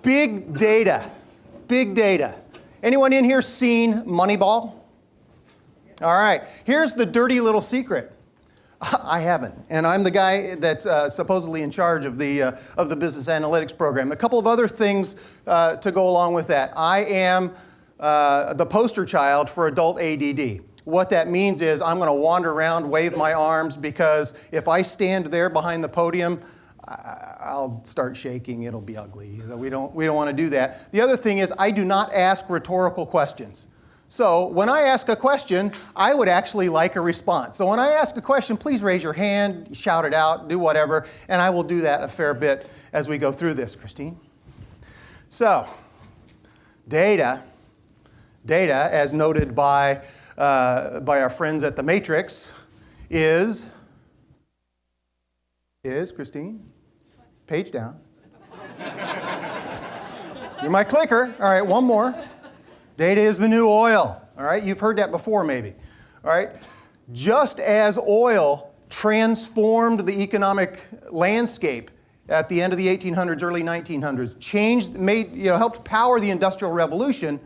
Big data. Big data. Anyone in here seen Moneyball? All right. Here's the dirty little secret. I haven't, and I'm the guy that's supposedly in charge of the business analytics program. A couple of other things to go along with that. I am the poster child for adult ADD. What that means is I'm going to wander around, wave my arms, because if I stand there behind the podium, I'll start shaking. It'll be ugly. We don't want to do that. The other thing is I do not ask rhetorical questions. So when I ask a question, I would actually like a response. So when I ask a question, please raise your hand, shout it out, do whatever, and I will do that a fair bit as we go through this, Christine. So, data, as noted by our friends at the Matrix, is Christine? Page down. You're my clicker. All right, one more. Data is the new oil. All right, you've heard that before maybe. All right, just as oil transformed the economic landscape at the end of the 1800s, early 1900s, helped power the Industrial Revolution,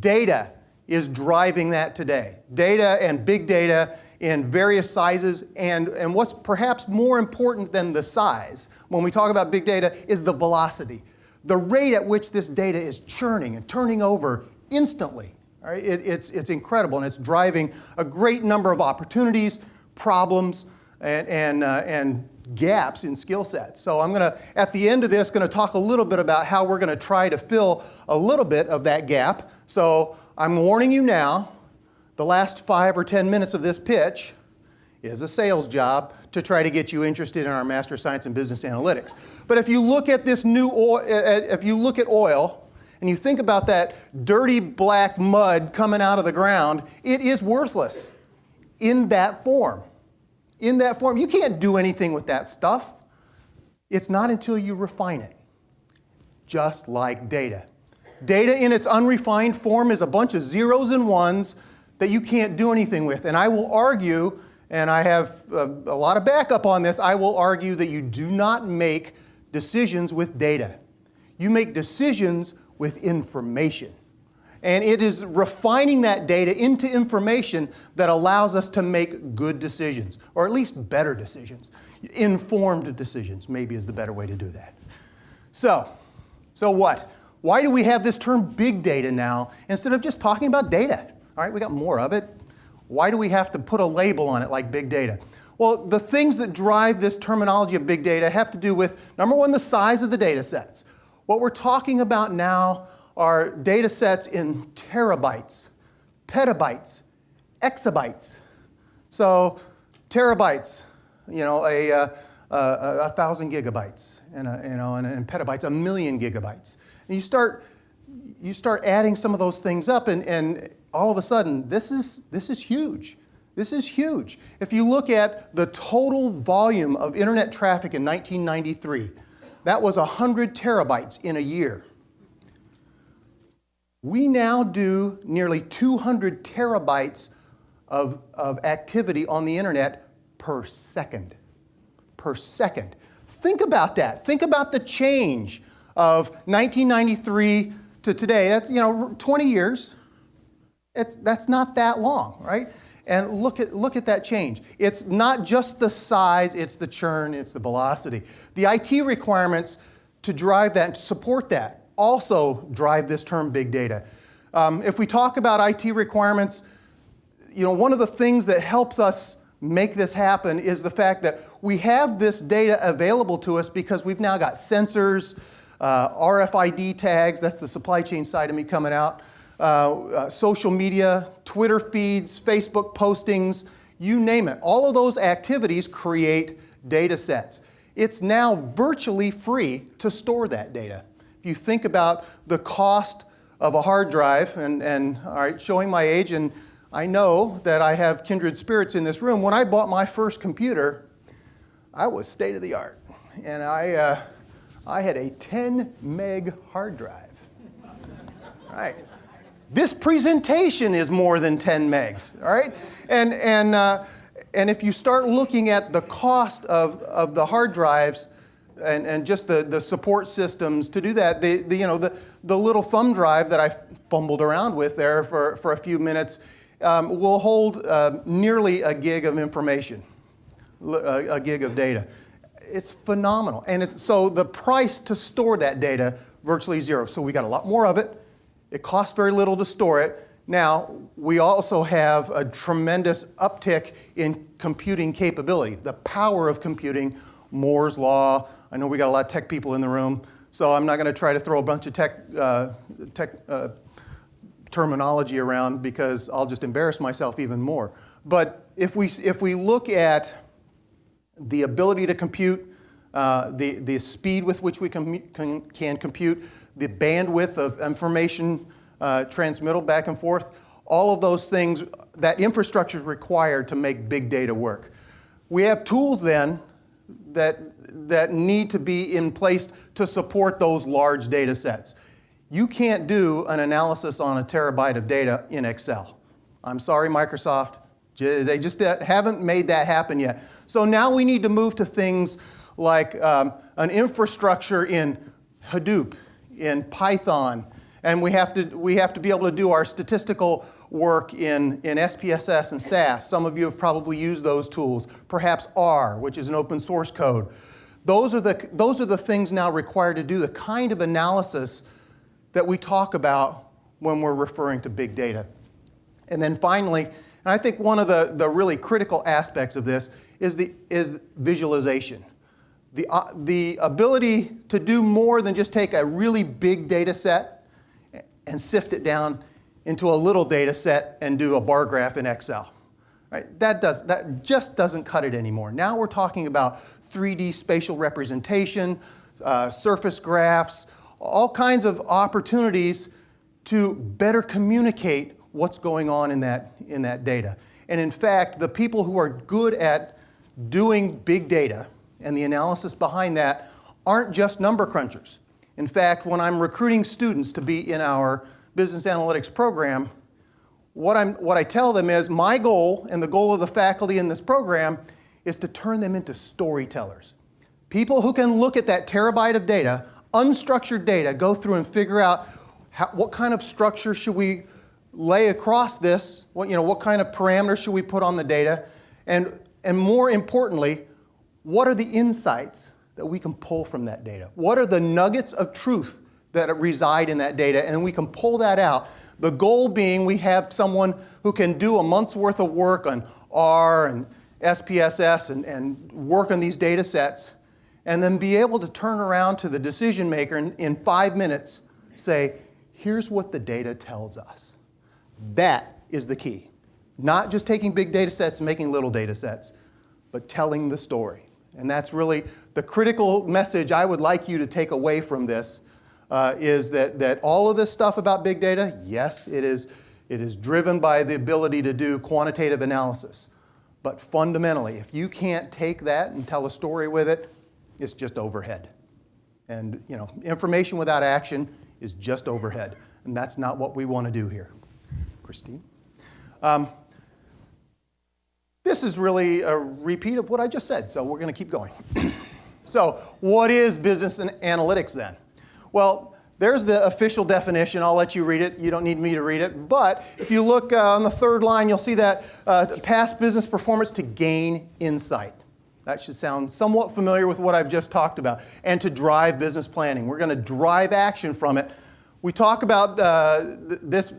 data is driving that today. Data and big data in various sizes, and what's perhaps more important than the size when we talk about big data is the velocity. The rate at which this data is churning and turning over instantly. All right? It's incredible, and it's driving a great number of opportunities, problems, and gaps in skill sets. So I'm going to, at the end of this, going to talk a little bit about how we're going to try to fill a little bit of that gap. So I'm warning you now, the last 5 or 10 minutes of this pitch is a sales job to try to get you interested in our Master of Science in Business Analytics. But if you look at this new oil, if you look at oil, and you think about that dirty black mud coming out of the ground, it is worthless in that form. In that form, you can't do anything with that stuff. It's not until you refine it, just like data. Data in its unrefined form is a bunch of zeros and ones that you can't do anything with. And I will argue, and I have a lot of backup on this, I will argue that you do not make decisions with data. You make decisions with information. And it is refining that data into information that allows us to make good decisions, or at least better decisions. Informed decisions, maybe, is the better way to do that. So what? Why do we have this term big data now instead of just talking about data? All right, we got more of it. Why do we have to put a label on it like big data? Well, the things that drive this terminology of big data have to do with, number one, the size of the data sets. What we're talking about now are data sets in terabytes, petabytes, exabytes. So terabytes, a 1,000 gigabytes, and petabytes, 1,000,000 gigabytes. And you start adding some of those things up, and all of a sudden, this is huge. This is huge. If you look at the total volume of internet traffic in 1993, that was 100 terabytes in a year. We now do nearly 200 terabytes of activity on the internet per second. Per second. Think about that. Think about the change of 1993 to today. That's 20 years. That's not that long, right? And look at that change. It's not just the size, it's the churn, it's the velocity. The IT requirements to drive that, to support that, also drive this term big data. If we talk about IT requirements, one of the things that helps us make this happen is the fact that we have this data available to us because we've now got sensors, RFID tags, that's the supply chain side of me coming out, social media, Twitter feeds, Facebook postings, you name it. All of those activities create data sets. It's now virtually free to store that data. If you think about the cost of a hard drive, and all right, showing my age, and I know that I have kindred spirits in this room. When I bought my first computer, I was state of the art. And I had a 10 meg hard drive. Right. This presentation is more than 10 megs, all right? And if you start looking at the cost of the hard drives, and just the support systems to do that. The little thumb drive that I fumbled around with there for a few minutes will hold nearly a gig of information, a gig of data. It's phenomenal. And so the price to store that data, virtually zero. So we got a lot more of it. It costs very little to store it. Now, we also have a tremendous uptick in computing capability, the power of computing, Moore's law. I know we got a lot of tech people in the room, so I'm not going to try to throw a bunch of tech terminology around because I'll just embarrass myself even more. But if we look at the ability to compute, the speed with which we can compute, the bandwidth of information transmittal back and forth, all of those things, that infrastructure is required to make big data work. We have tools then that need to be in place to support those large data sets. You can't do an analysis on a terabyte of data in Excel. I'm sorry, Microsoft. They just haven't made that happen yet. So now we need to move to things like an infrastructure in Hadoop, in Python, and we have to be able to do our statistical work in SPSS and SAS. Some of you have probably used those tools. Perhaps R, which is an open source code. Those are the things now required to do the kind of analysis that we talk about when we're referring to big data. And then finally, and I think one of the really critical aspects of this is visualization. The ability to do more than just take a really big data set and sift it down into a little data set and do a bar graph in Excel. Right? That just doesn't cut it anymore. Now we're talking about 3D spatial representation, surface graphs, all kinds of opportunities to better communicate what's going on in that data. And in fact, the people who are good at doing big data and the analysis behind that aren't just number crunchers. In fact, when I'm recruiting students to be in our business analytics program, what I tell them is my goal and the goal of the faculty in this program is to turn them into storytellers. People who can look at that terabyte of data, unstructured data, go through and figure out what kind of structure should we lay across this, what kind of parameters should we put on the data, and more importantly, what are the insights that we can pull from that data? What are the nuggets of truth that reside in that data? And we can pull that out. The goal being we have someone who can do a month's worth of work on R and SPSS and work on these data sets, and then be able to turn around to the decision maker in 5 minutes, say, here's what the data tells us. That is the key. Not just taking big data sets and making little data sets, but telling the story. And that's really the critical message I would like you to take away from this, is that all of this stuff about big data, yes, it is driven by the ability to do quantitative analysis. But fundamentally, if you can't take that and tell a story with it, it's just overhead. And information without action is just overhead. And that's not what we want to do here. Christine? This is really a repeat of what I just said, so we're going to keep going. So what is business analytics then? Well, there's the official definition. I'll let you read it. You don't need me to read it. But if you look on the third line, you'll see that past business performance to gain insight. That should sound somewhat familiar with what I've just talked about. And to drive business planning. We're going to drive action from it. We talk about this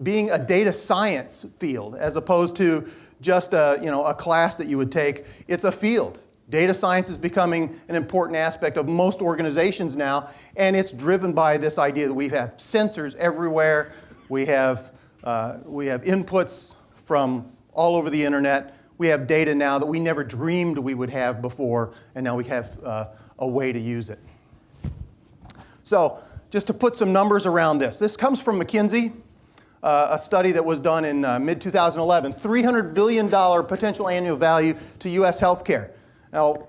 being a data science field as opposed to just a class that you would take. It's a field. Data science is becoming an important aspect of most organizations now, and it's driven by this idea that we have sensors everywhere. We have inputs from all over the internet. We have data now that we never dreamed we would have before, and now we have a way to use it. So just to put some numbers around this comes from McKinsey. A study that was done in mid-2011, $300 billion potential annual value to U.S. healthcare. Now,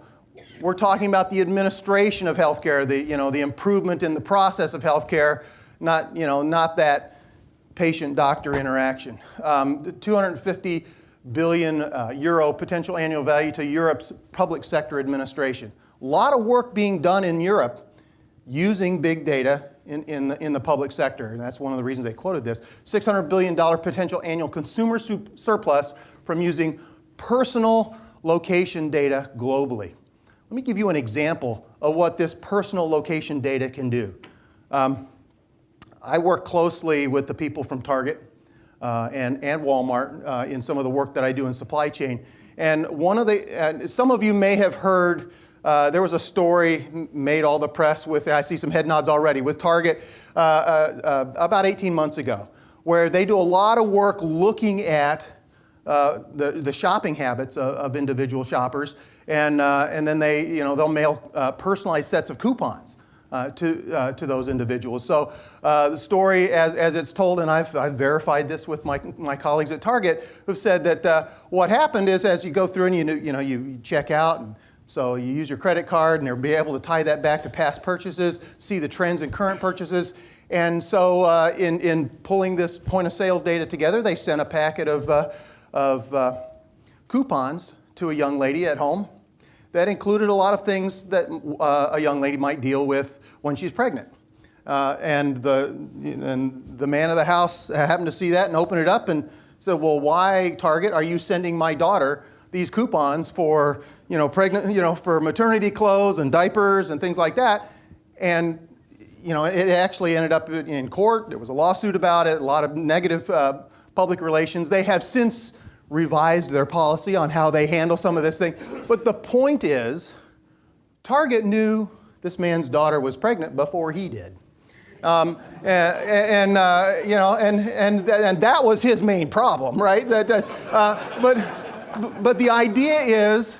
we're talking about the administration of healthcare, the improvement in the process of healthcare, not that patient-doctor interaction. 250 billion euro potential annual value to Europe's public sector administration. A lot of work being done in Europe using big data in the public sector, and that's one of the reasons they quoted this. $600 billion potential annual consumer surplus from using personal location data globally. Let me give you an example of what this personal location data can do. I work closely with the people from Target and Walmart in some of the work that I do in supply chain. And some of you may have heard, there was a story made all the press with, I see some head nods already, with Target about 18 months ago, where they do a lot of work looking at the shopping habits of individual shoppers, and then they'll mail personalized sets of coupons to those individuals. So the story, as it's told, and I've verified this with my colleagues at Target, who've said that what happened is, as you go through and you check out, and so you use your credit card, and they'll be able to tie that back to past purchases, see the trends in current purchases. And so in pulling this point of sales data together, they sent a packet of coupons to a young lady at home that included a lot of things that a young lady might deal with when she's pregnant. And the man of the house happened to see that and open it up and said, well, why, Target, are you sending my daughter these coupons for, for maternity clothes and diapers and things like that? And, it actually ended up in court. There was a lawsuit about it, a lot of negative public relations. They have since revised their policy on how they handle some of this thing. But the point is, Target knew this man's daughter was pregnant before he did. And that was his main problem, right? But the idea is,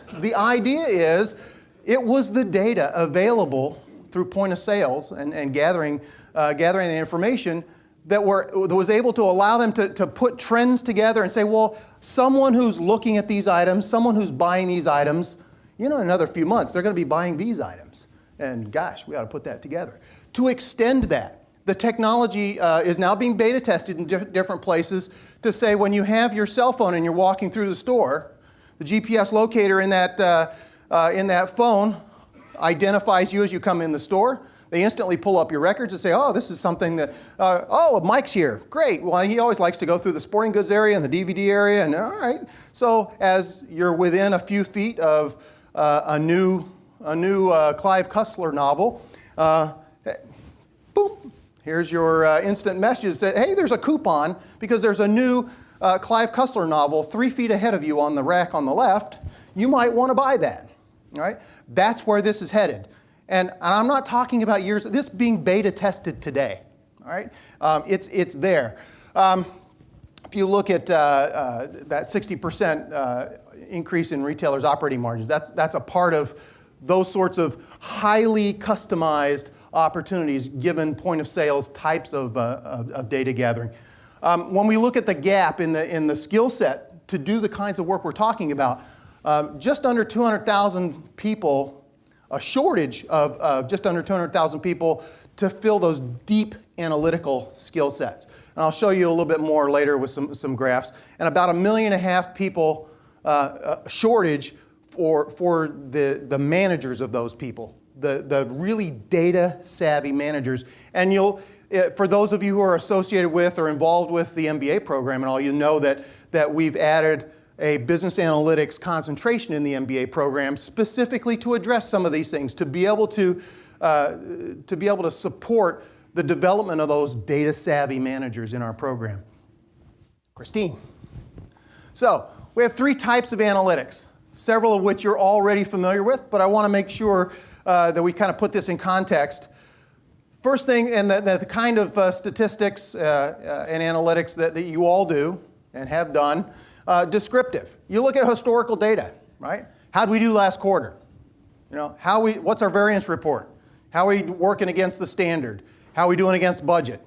it was the data available through point of sales and gathering the information that was able to allow them to put trends together and say, well, someone who's looking at these items, someone who's buying these items, in another few months, they're going to be buying these items. And gosh, we ought to put that together. To extend that, the technology is now being beta tested in different places to say when you have your cell phone and you're walking through the store, the GPS locator in that phone identifies you as you come in the store. They instantly pull up your records and say, oh, this is something that, Mike's here. Great. Well, he always likes to go through the sporting goods area and the DVD area, and all right. So as you're within a few feet of a new Clive Cussler novel, boom, here's your instant message that, hey, there's a coupon because there's a new Clive Cussler novel 3 feet ahead of you on the rack on the left. You might want to buy that. All right? That's where this is headed. And I'm not talking about years, this being beta tested today. All right? It's there. If you look at that 60% increase in retailers' operating margins, that's a part of those sorts of highly customized opportunities given point of sales types of data gathering. When we look at the gap in the skill set to do the kinds of work we're talking about, just under 200,000 people, a shortage of just under 200,000 people to fill those deep analytical skill sets. And I'll show you a little bit more later with some graphs. And about 1.5 million people shortage for the managers of those people, the really data-savvy managers. And for those of you who are associated with or involved with the MBA program and all, you know that we've added a business analytics concentration in the MBA program specifically to address some of these things, to be able to support the development of those data-savvy managers in our program. Christine. So we have 3 types of analytics, several of which you're already familiar with, but I want to make sure that we kind of put this in context. First thing, and the kind of statistics and analytics that you all do and have done, descriptive. You look at historical data, right? How did we do last quarter? What's our variance report? How are we working against the standard? How are we doing against budget?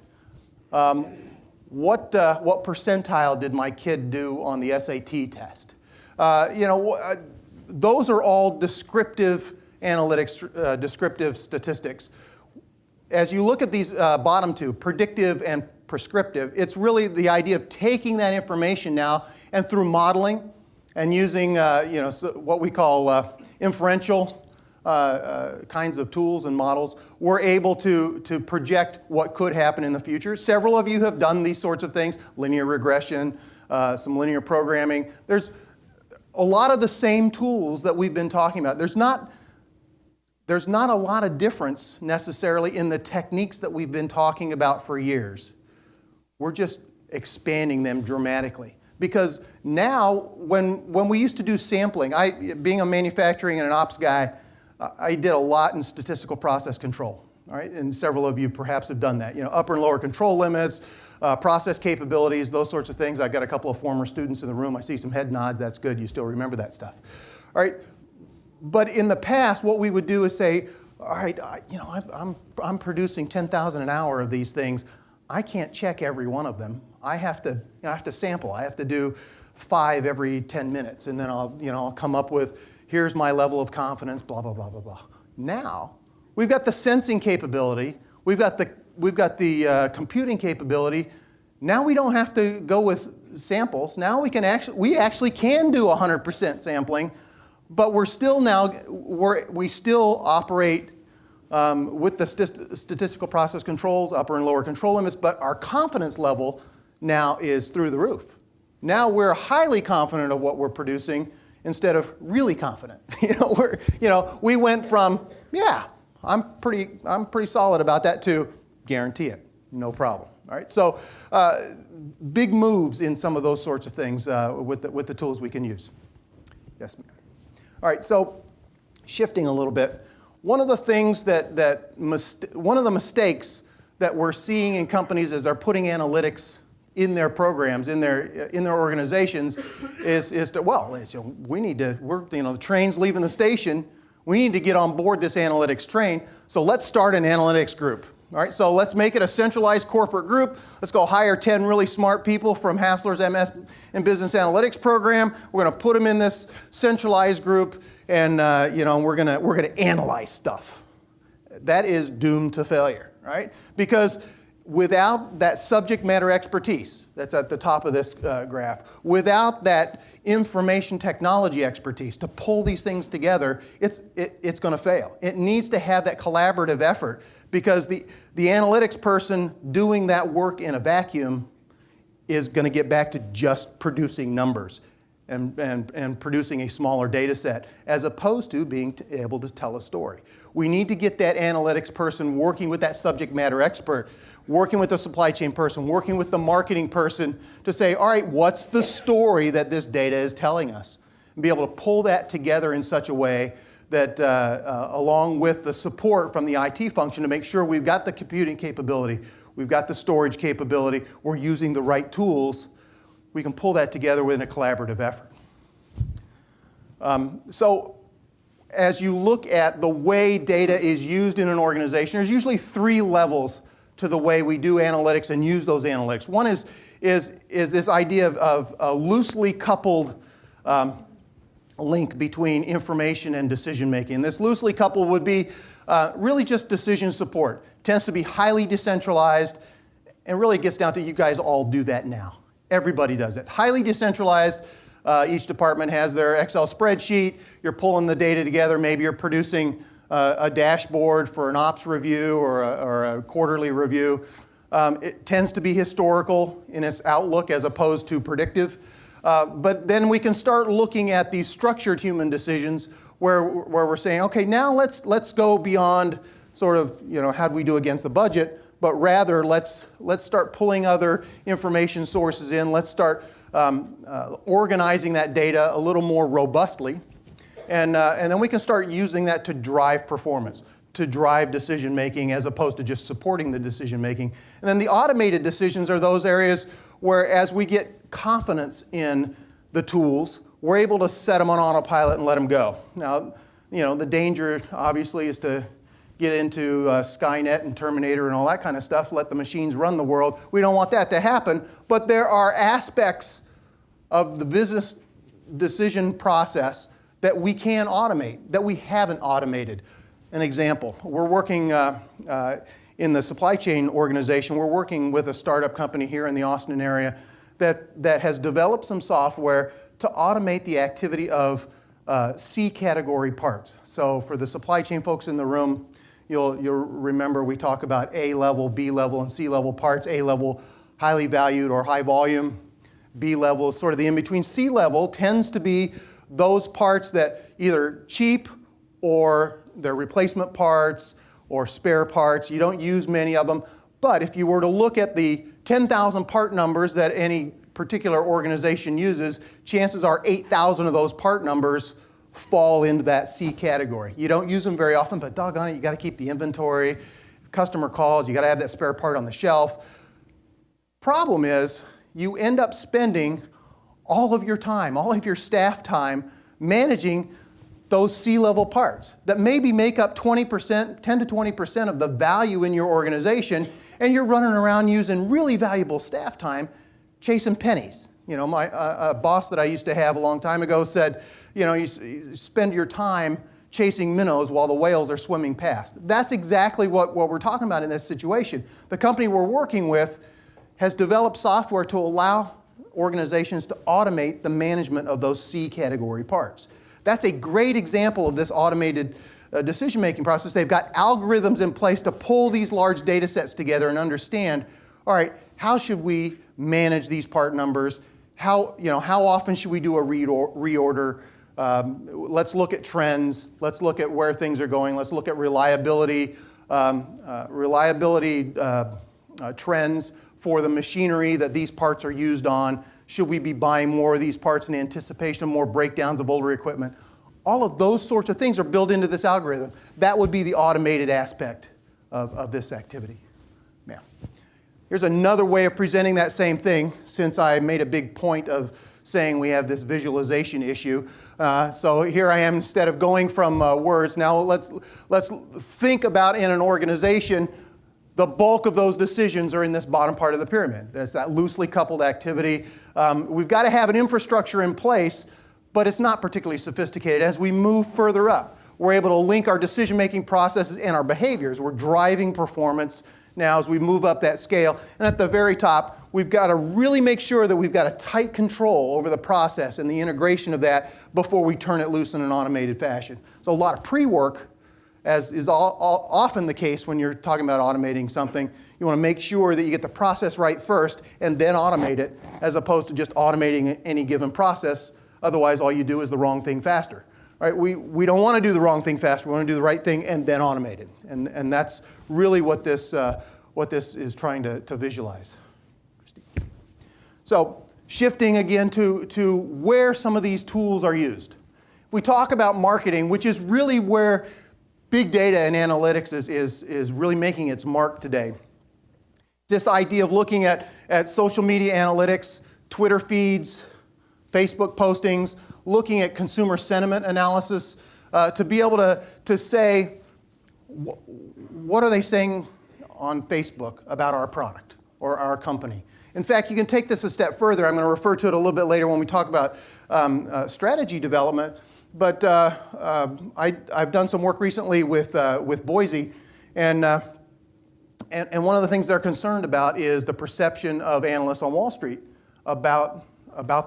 What percentile did my kid do on the SAT test? Those are all descriptive analytics, descriptive statistics. As you look at these bottom two, predictive and prescriptive, it's really the idea of taking that information now and through modeling and using what we call inferential kinds of tools and models, we're able to project what could happen in the future. Several of you have done these sorts of things, linear regression, some linear programming. There's a lot of the same tools that we've been talking about. There's not a lot of difference necessarily in the techniques that we've been talking about for years. We're just expanding them dramatically. Because now, when we used to do sampling, being a manufacturing and an ops guy, I did a lot in statistical process control. All right? And several of you perhaps have done that. You know, upper and lower control limits, process capabilities, those sorts of things. I've got a couple of former students in the room. I see some head nods. That's good. You still remember that stuff. All right? But in the past, what we would do is say, all right, I'm producing 10,000 an hour of these things. I can't check every one of them. I have to sample. I have to do 5 every 10 minutes, and then I'll come up with, here's my level of confidence, blah, blah, blah, blah, blah. Now, we've got the sensing capability. We've got the computing capability. Now we don't have to go with samples. Now we actually can do 100% sampling, but we still operate with the statistical process controls, upper and lower control limits, but our confidence level now is through the roof. Now we're highly confident of what we're producing instead of really confident. We went from, yeah, I'm pretty solid about that to guarantee it, no problem. All right, so big moves in some of those sorts of things with the tools we can use. Yes, ma'am. All right, so shifting a little bit. One of the things one of the mistakes that we're seeing in companies as they're putting analytics in their programs, in their organizations, is to, the train's leaving the station. We need to get on board this analytics train. So let's start an analytics group. All right, so let's make it a centralized corporate group. Let's go hire 10 really smart people from Hasler's MS in Business Analytics program. We're going to put them in this centralized group, and we're going to analyze stuff. That is doomed to failure, right? Because without that subject matter expertise, that's at the top of this graph, without that information technology expertise to pull these things together, it's going to fail. It needs to have that collaborative effort, because the analytics person doing that work in a vacuum is going to get back to just producing numbers and producing a smaller data set, as opposed to being able to tell a story. We need to get that analytics person working with that subject matter expert, working with the supply chain person, working with the marketing person to say, all right, what's the story that this data is telling us? And be able to pull that together in such a way that along with the support from the IT function to make sure we've got the computing capability, we've got the storage capability, we're using the right tools, we can pull that together within a collaborative effort. So as you look at the way data is used in an organization, there's usually 3 levels to the way we do analytics and use those analytics. One is this idea of a loosely coupled link between information and decision making. This loosely coupled would be really just decision support. It tends to be highly decentralized, and really gets down to, you guys all do that now. Everybody does it. Highly decentralized. Each department has their Excel spreadsheet. You're pulling the data together. Maybe you're producing a dashboard for an ops review or a quarterly review. It tends to be historical in its outlook as opposed to predictive. But then we can start looking at these structured human decisions where we're saying, okay, now let's go beyond sort of, how do we do against the budget, but rather let's start pulling other information sources in. Let's start organizing that data a little more robustly. And then we can start using that to drive performance, to drive decision making, as opposed to just supporting the decision making. And then the automated decisions are those areas where, as we get confidence in the tools, we're able to set them on autopilot and let them go. Now, the danger obviously is to get into Skynet and Terminator and all that kind of stuff, let the machines run the world. We don't want that to happen, but there are aspects of the business decision process that we can automate, that we haven't automated. An example, we're working in the supply chain organization, we're working with a startup company here in the Austin area that has developed some software to automate the activity of C category parts. So for the supply chain folks in the room, you'll remember we talk about A level, B level, and C level parts. A level, highly valued or high volume. B level is sort of the in-between. C level tends to be those parts that either cheap or they're replacement parts or spare parts. You don't use many of them. But if you were to look at the 10,000 part numbers that any particular organization uses, chances are 8,000 of those part numbers fall into that C category. You don't use them very often, but doggone it, you got to keep the inventory. If customer calls, you got to have that spare part on the shelf. Problem is, you end up spending all of your time, all of your staff time, managing those C-level parts that maybe make up 20%, 10 to 20% of the value in your organization, and you're running around using really valuable staff time chasing pennies. You know, my boss that I used to have a long time ago said, you know, you spend your time chasing minnows while the whales are swimming past. That's exactly what we're talking about in this situation. The company we're working with has developed software to allow organizations to automate the management of those C category parts. That's a great example of this automated decision-making process. They've got algorithms in place to pull these large data sets together and understand, all right, how should we manage these part numbers? How often should we do a reorder? Let's look at trends. Let's look at where things are going. Let's look at reliability trends for the machinery that these parts are used on. Should we be buying more of these parts in anticipation of more breakdowns of older equipment? All of those sorts of things are built into this algorithm. That would be the automated aspect of this activity. Now, here's another way of presenting that same thing, since I made a big point of saying we have this visualization issue. So here I am, instead of going from words, now let's think about in an organization, the bulk of those decisions are in this bottom part of the pyramid. There's that loosely coupled activity. We've got to have an infrastructure in place, but it's not particularly sophisticated. As we move further up, we're able to link our decision-making processes and our behaviors. We're driving performance now as we move up that scale. And at the very top, we've got to really make sure that we've got a tight control over the process and the integration of that before we turn it loose in an automated fashion. So a lot of pre-work, as is often the case when you're talking about automating something. You want to make sure that you get the process right first and then automate it, as opposed to just automating any given process. Otherwise, all you do is the wrong thing faster. Right? We don't want to do the wrong thing faster. We want to do the right thing and then automate it. And that's really what this is trying to visualize. So shifting again to where some of these tools are used. We talk about marketing, which is really where big data and analytics is really making its mark today. This idea of looking at social media analytics, Twitter feeds, Facebook postings, looking at consumer sentiment analysis to be able to say, what are they saying on Facebook about our product or our company? In fact, you can take this a step further. I'm going to refer to it a little bit later when we talk about strategy development. But I've done some work recently with Boise, and one of the things they're concerned about is the perception of analysts on Wall Street about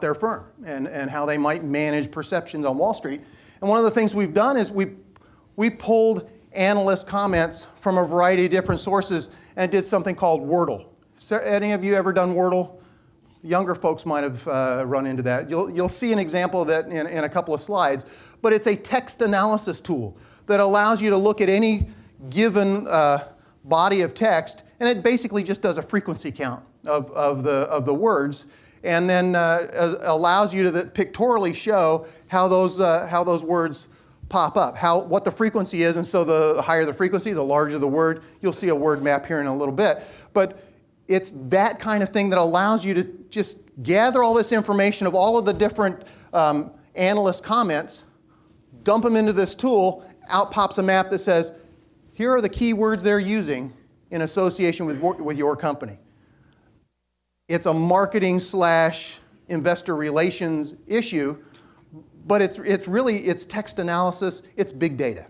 their firm and how they might manage perceptions on Wall Street. And one of the things we've done is we pulled analyst comments from a variety of different sources and did something called Wordle. Any of you ever done Wordle? Younger folks might have run into that. You'll see an example of that in a couple of slides. But it's a text analysis tool that allows you to look at any given body of text, and it basically just does a frequency count of the words, and then allows you to pictorially show how those words pop up, what the frequency is. And so the higher the frequency, the larger the word. You'll see a word map here in a little bit. But it's that kind of thing that allows you to just gather all this information of all of the different analyst comments, dump them into this tool, out pops a map that says, here are the key words they're using in association with your company. It's a marketing / investor relations issue, but it's text analysis, it's big data.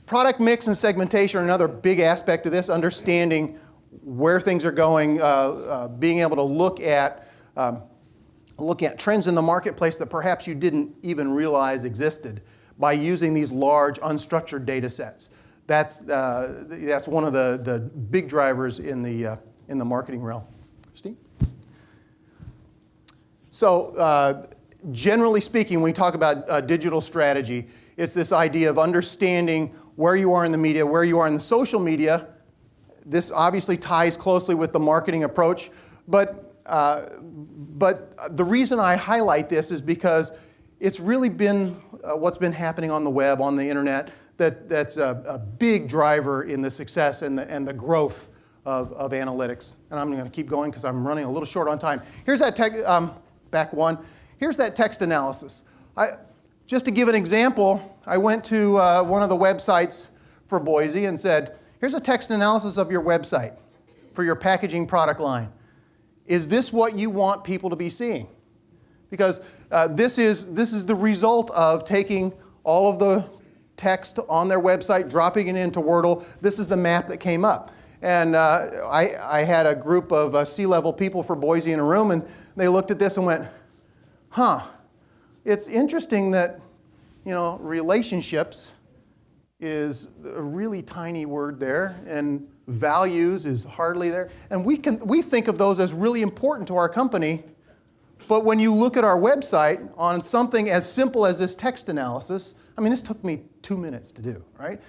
Product mix and segmentation are another big aspect of this, understanding where things are going, being able to look at looking at trends in the marketplace that perhaps you didn't even realize existed by using these large unstructured data sets. That's one of the big drivers in the marketing realm. Steve? So generally speaking, when we talk about digital strategy, it's this idea of understanding where you are in the media, where you are in the social media. This obviously ties closely with the marketing approach, but the reason I highlight this is because it's really been what's been happening on the web, on the internet, that's a big driver in the success and the growth of analytics. And I'm going to keep going because I'm running a little short on time. Here's that back one. Here's that text analysis. Just to give an example, I went to one of the websites for Boise and said, here's a text analysis of your website for your packaging product line. Is this what you want people to be seeing? Because this is the result of taking all of the text on their website, dropping it into Wordle. This is the map that came up. And I had a group of C-level people for Boise in a room, and they looked at this and went, huh, it's interesting that, relationships is a really tiny word there, and values is hardly there. And we think of those as really important to our company, but when you look at our website on something as simple as this text analysis, this took me 2 minutes to do, right?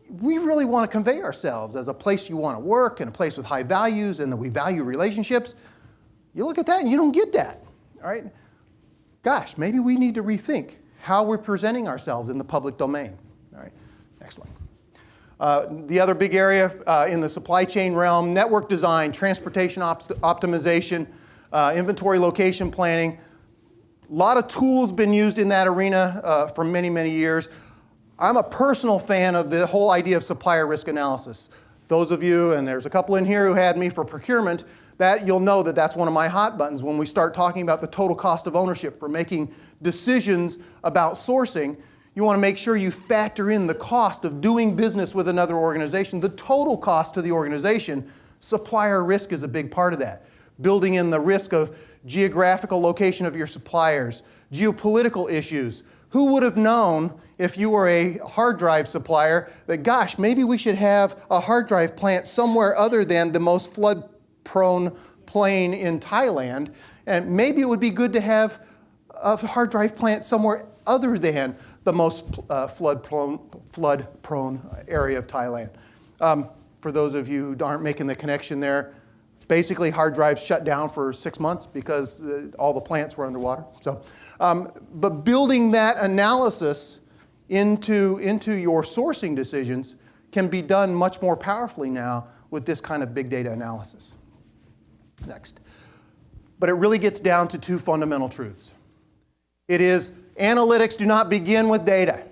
We really want to convey ourselves as a place you want to work and a place with high values and that we value relationships. You look at that and you don't get that, all right? Gosh, maybe we need to rethink how we're presenting ourselves in the public domain. All right, next one. The other big area in the supply chain realm, network design, transportation optimization, inventory location planning. A lot of tools been used in that arena for many, many years. I'm a personal fan of the whole idea of supplier risk analysis. Those of you, and there's a couple in here who had me for procurement, that you'll know that that's one of my hot buttons when we start talking about the total cost of ownership for making decisions about sourcing. You want to make sure you factor in the cost of doing business with another organization, the total cost to the organization. Supplier risk is a big part of that. Building in the risk of geographical location of your suppliers, geopolitical issues. Who would have known if you were a hard drive supplier that, gosh, maybe we should have a hard drive plant somewhere other than the most flood-prone plain in Thailand, and maybe it would be good to have a hard drive plant somewhere other than the most flood-prone area of Thailand. For those of you who aren't making the connection there, basically hard drives shut down for 6 months because all the plants were underwater. So, but building that analysis into your sourcing decisions can be done much more powerfully now with this kind of big data analysis. Next. But it really gets down to two fundamental truths. It is, analytics do not begin with data.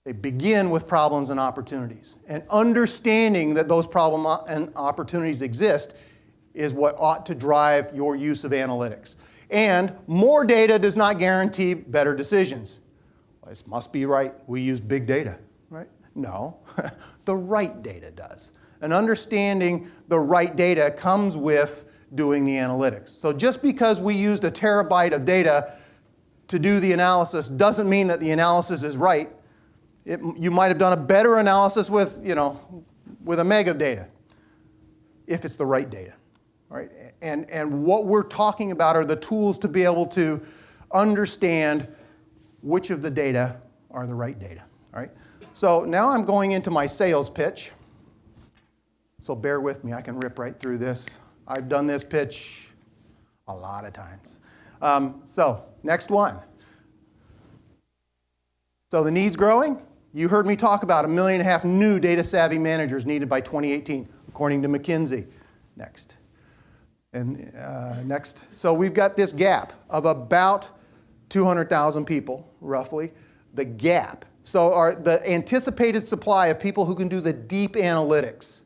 They begin with problems and opportunities. And understanding that those problems and opportunities exist is what ought to drive your use of analytics. And more data does not guarantee better decisions. Well, this must be right. We use big data, right? No, the right data does. And understanding the right data comes with doing the analytics. So just because we used a terabyte of data to do the analysis doesn't mean that the analysis is right. You might have done a better analysis with a meg of data, if it's the right data, right? And what we're talking about are the tools to be able to understand which of the data are the right data, right? So now I'm going into my sales pitch. So bear with me, I can rip right through this. I've done this pitch a lot of times. So next one. So the need's growing. You heard me talk about 1.5 million new data-savvy managers needed by 2018, according to McKinsey. Next. And next. So we've got this gap of about 200,000 people, roughly. The gap. So the anticipated supply of people who can do the deep analytics,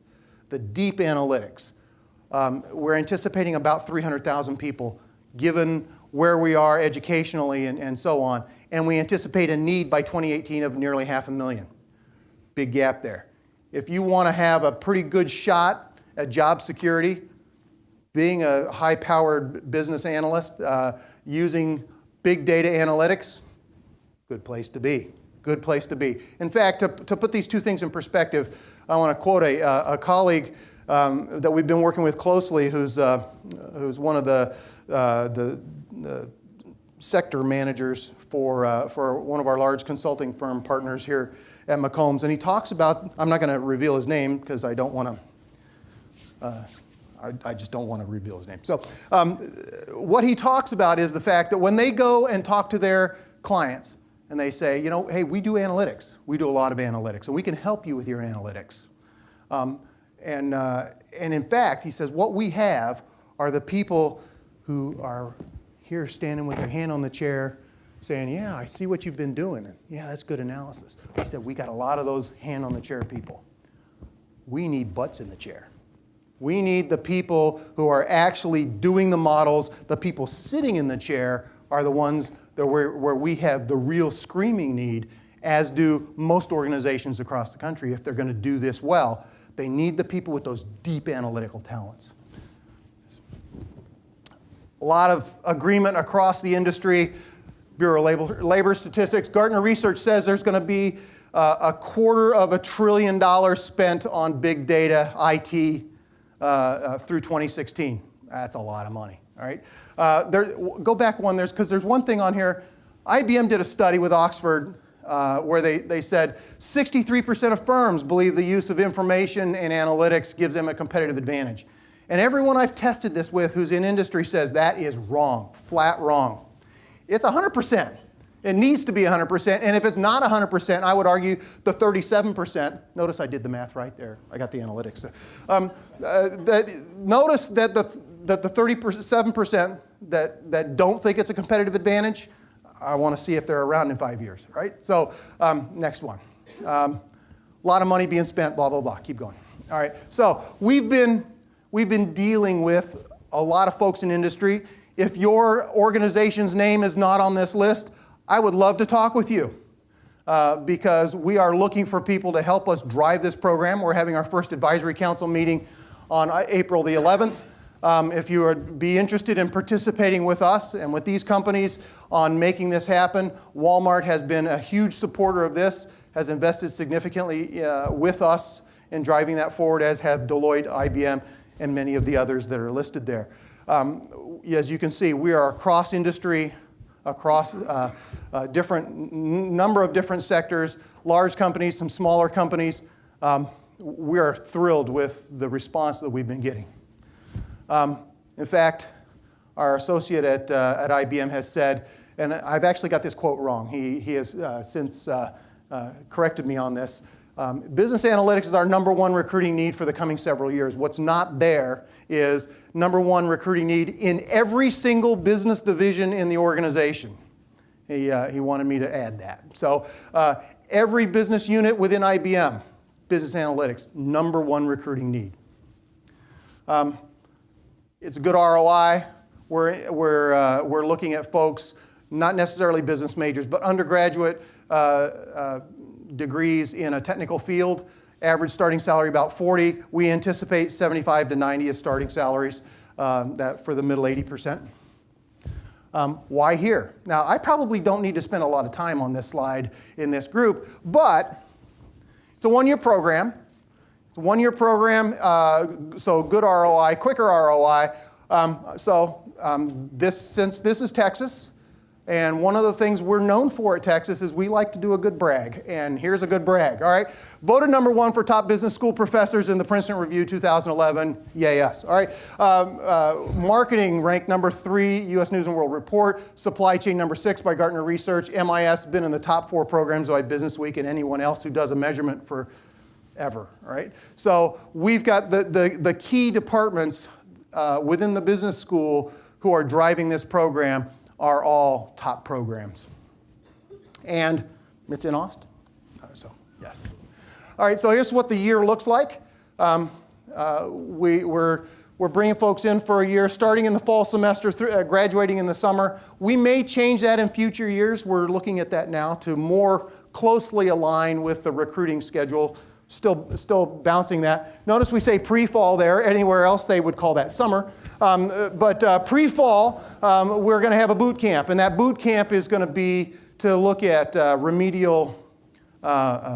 we're anticipating about 300,000 people, given where we are educationally and so on. And we anticipate a need by 2018 of nearly 500,000. Big gap there. If you want to have a pretty good shot at job security, being a high-powered business analyst, using big data analytics, good place to be. Good place to be. In fact, to put these two things in perspective, I want to quote a colleague that we've been working with closely, who's one of the sector managers for one of our large consulting firm partners here at McCombs, and he talks about, I'm not going to reveal his name because I don't want to, I just don't want to reveal his name. So what he talks about is the fact that when they go and talk to their clients and they say, you know, hey, we do analytics. We do a lot of analytics, and we can help you with your analytics. And in fact, he says, what we have are the people who are here standing with their hand on the chair saying, yeah, I see what you've been doing. And, yeah, that's good analysis. He said, we got a lot of those hand on the chair people. We need butts in the chair. We need the people who are actually doing the models. The people sitting in the chair are the ones that where we have the real screaming need, as do most organizations across the country. If they're going to do this well, they need the people with those deep analytical talents. A lot of agreement across the industry. Bureau of Labor Statistics, Gartner Research says there's going to be $250 billion spent on big data, IT, through 2016. That's a lot of money, all right? Go back one, because there's one thing on here. IBM did a study with Oxford where they said 63% of firms believe the use of information and analytics gives them a competitive advantage. And everyone I've tested this with who's in industry says that is wrong, flat wrong. It's 100%. It needs to be 100%. And if it's not 100%, I would argue the 37%, notice I did the math right there. I got the analytics. Notice that the 37% that don't think it's a competitive advantage, I want to see if they're around in 5 years, right? So next one. A lot of money being spent, blah, blah, blah. Keep going. All right. So we've been dealing with a lot of folks in industry. If your organization's name is not on this list, I would love to talk with you because we are looking for people to help us drive this program. We're having our first advisory council meeting on April the 11th. If you would be interested in participating with us and with these companies on making this happen, Walmart has been a huge supporter of this, has invested significantly with us in driving that forward, as have Deloitte, IBM, and many of the others that are listed there. As you can see, we are across industry, across different number of different sectors, large companies, some smaller companies. We are thrilled with the response that we've been getting. In fact, our associate at IBM has said, and I've actually got this quote wrong. He has since corrected me on this. Business analytics is our #1 recruiting need for the coming several years. What's not there is #1 recruiting need in every single business division in the organization. He wanted me to add that. So every business unit within IBM, business analytics, #1 recruiting need. It's a good ROI. We're looking at folks, not necessarily business majors, but undergraduate degrees in a technical field. Average starting salary about 40. We anticipate 75 to 90 as starting salaries that for the middle 80%. Why here? Now, I probably don't need to spend a lot of time on this slide in this group, but it's a one-year program. It's a one-year program, so good ROI, quicker ROI. Since this is Texas, and one of the things we're known for at Texas is we like to do a good brag. And here's a good brag, all right? Voted #1 for top business school professors in the Princeton Review 2011. Yay us, all right? Marketing ranked #3, U.S. News & World Report. Supply chain #6 by Gartner Research. MIS been in the top 4 programs by Business Week and anyone else who does a measurement for ever, all right? So we've got the key departments within the business school who are driving this program are all top programs. And it's in Austin. So, yes. All right, so here's what the year looks like. We're bringing folks in for a year, starting in the fall semester, graduating in the summer. We may change that in future years. We're looking at that now to more closely align with the recruiting schedule still bouncing that. Notice we say pre-fall there. Anywhere else they would call that summer. But pre-fall, we're going to have a boot camp. And that boot camp is going to be to look at remedial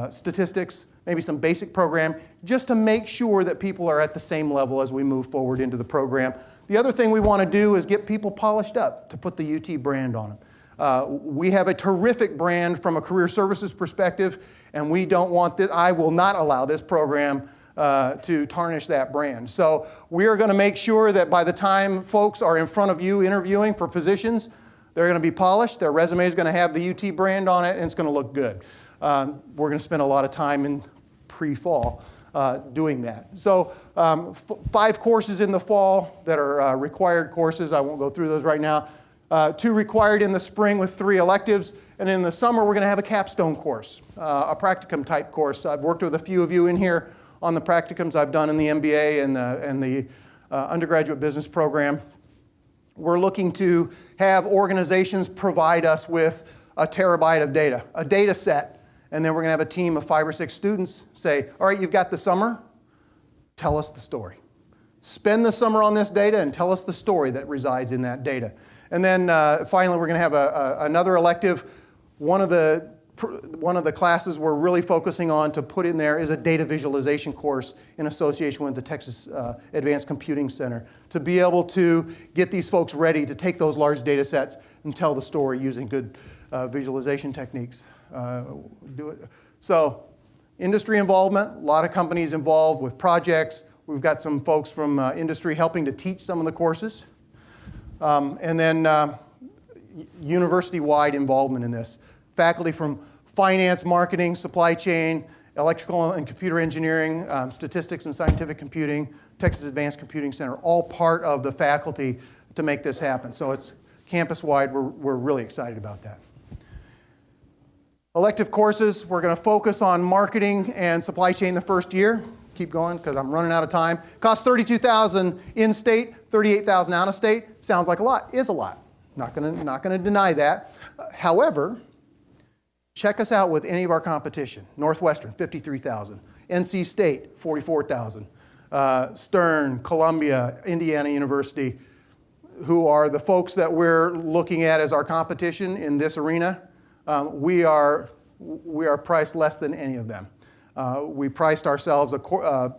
statistics, maybe some basic program, just to make sure that people are at the same level as we move forward into the program. The other thing we want to do is get people polished up to put the UT brand on them. We have a terrific brand from a career services perspective, and we don't want this, I will not allow this program to tarnish that brand. So we are going to make sure that by the time folks are in front of you interviewing for positions, they're going to be polished, their resume is going to have the UT brand on it, and it's going to look good. We're going to spend a lot of time in pre-fall doing that. So 5 courses in the fall that are required courses. I won't go through those right now. 2 required in the spring with 3 electives. And in the summer, we're going to have a capstone course, a practicum type course. I've worked with a few of you in here on the practicums I've done in the MBA and the undergraduate business program. We're looking to have organizations provide us with a terabyte of data, a data set. And then we're going to have a team of 5 or 6 students say, all right, you've got the summer, tell us the story. Spend the summer on this data and tell us the story that resides in that data. And then finally, we're going to have another elective. One of the classes we're really focusing on to put in there is a data visualization course in association with the Texas Advanced Computing Center to be able to get these folks ready to take those large data sets and tell the story using good visualization techniques. Do it. So industry involvement, a lot of companies involved with projects. We've got some folks from industry helping to teach some of the courses. And then university-wide involvement in this. Faculty from finance, marketing, supply chain, electrical and computer engineering, statistics and scientific computing, Texas Advanced Computing Center, all part of the faculty to make this happen. So it's campus-wide. We're really excited about that. Elective courses, we're going to focus on marketing and supply chain the first year. Keep going because I'm running out of time. Costs $32,000 in-state, $38,000 out-of-state. Sounds like a lot. Is a lot. Not going to deny that. However, check us out with any of our competition. Northwestern, $53,000. NC State, $44,000. Stern, Columbia, Indiana University, who are the folks that we're looking at as our competition in this arena. We are priced less than any of them. We priced ourselves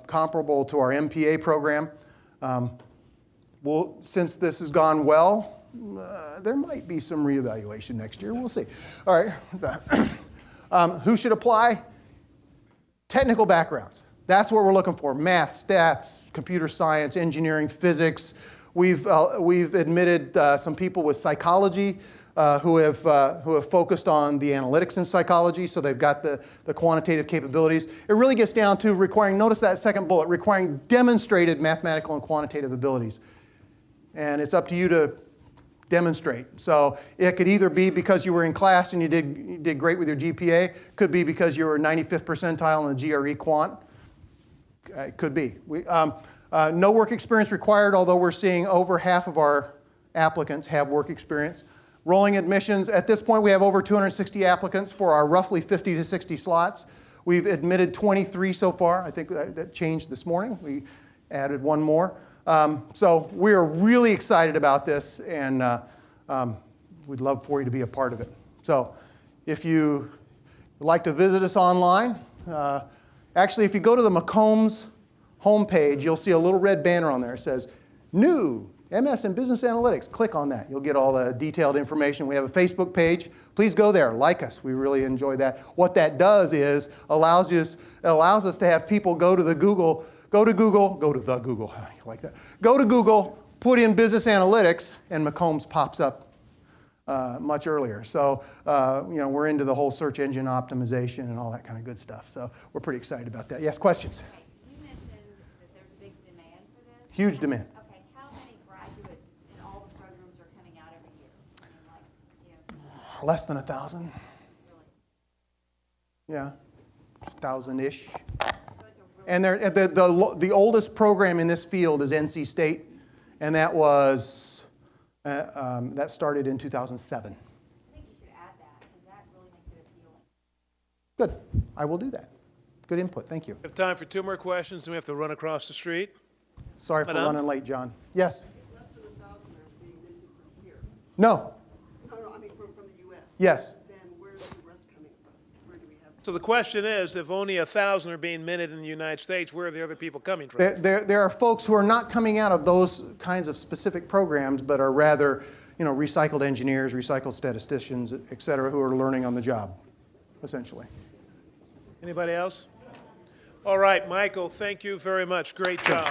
comparable to our MPA program. Since this has gone well, there might be some reevaluation next year. We'll see. All right. Who should apply? Technical backgrounds. That's what we're looking for. Math, stats, computer science, engineering, physics. We've admitted some people with psychology. Who have focused on the analytics in psychology, so they've got the quantitative capabilities. It really gets down to requiring, notice that second bullet, requiring demonstrated mathematical and quantitative abilities. And it's up to you to demonstrate. So it could either be because you were in class and you did great with your GPA, could be because you were 95th percentile in the GRE quant. It could be. No work experience required, although we're seeing over half of our applicants have work experience. Rolling admissions, at this point we have over 260 applicants for our roughly 50 to 60 slots. We've admitted 23 so far. I think that changed this morning. We added one more. So we are really excited about this, and we'd love for you to be a part of it. So if you would like to visit us online, actually if you go to the McCombs homepage, you'll see a little red banner on there. It says, New MS in Business Analytics. Click on that. You'll get all the detailed information. We have a Facebook page. Please go there. Like us. We really enjoy that. What that does is allows us to have people go to Google, like that. Go to Google, put in Business Analytics, and McCombs pops up much earlier. So, we're into the whole search engine optimization and all that kind of good stuff. So we're pretty excited about that. Yes, questions? Okay. You mentioned that there's a big demand for this. Huge demand. Okay. How many graduates in all the programs are coming out every year? I mean, Less than 1,000. Really? Yeah, 1,000-ish. So it's a really And the oldest program in this field is NC State, and that was that started in 2007. I think you should add that because that really makes it appealing. Good, I will do that. Good input. Thank you. We have time for 2 more questions, and we have to run across the street. Sorry for Madame? running late, John. Yes? Less than 1,000 are being minted from here. No? No, I mean from the U.S. Yes. Then where's the rest coming from? Where do we have? So the question is, if only 1,000 are being minted in the United States, where are the other people coming from? There are folks who are not coming out of those kinds of specific programs, but are rather, recycled engineers, recycled statisticians, et cetera, who are learning on the job, essentially. Anybody else? All right, Michael, thank you very much. Great job.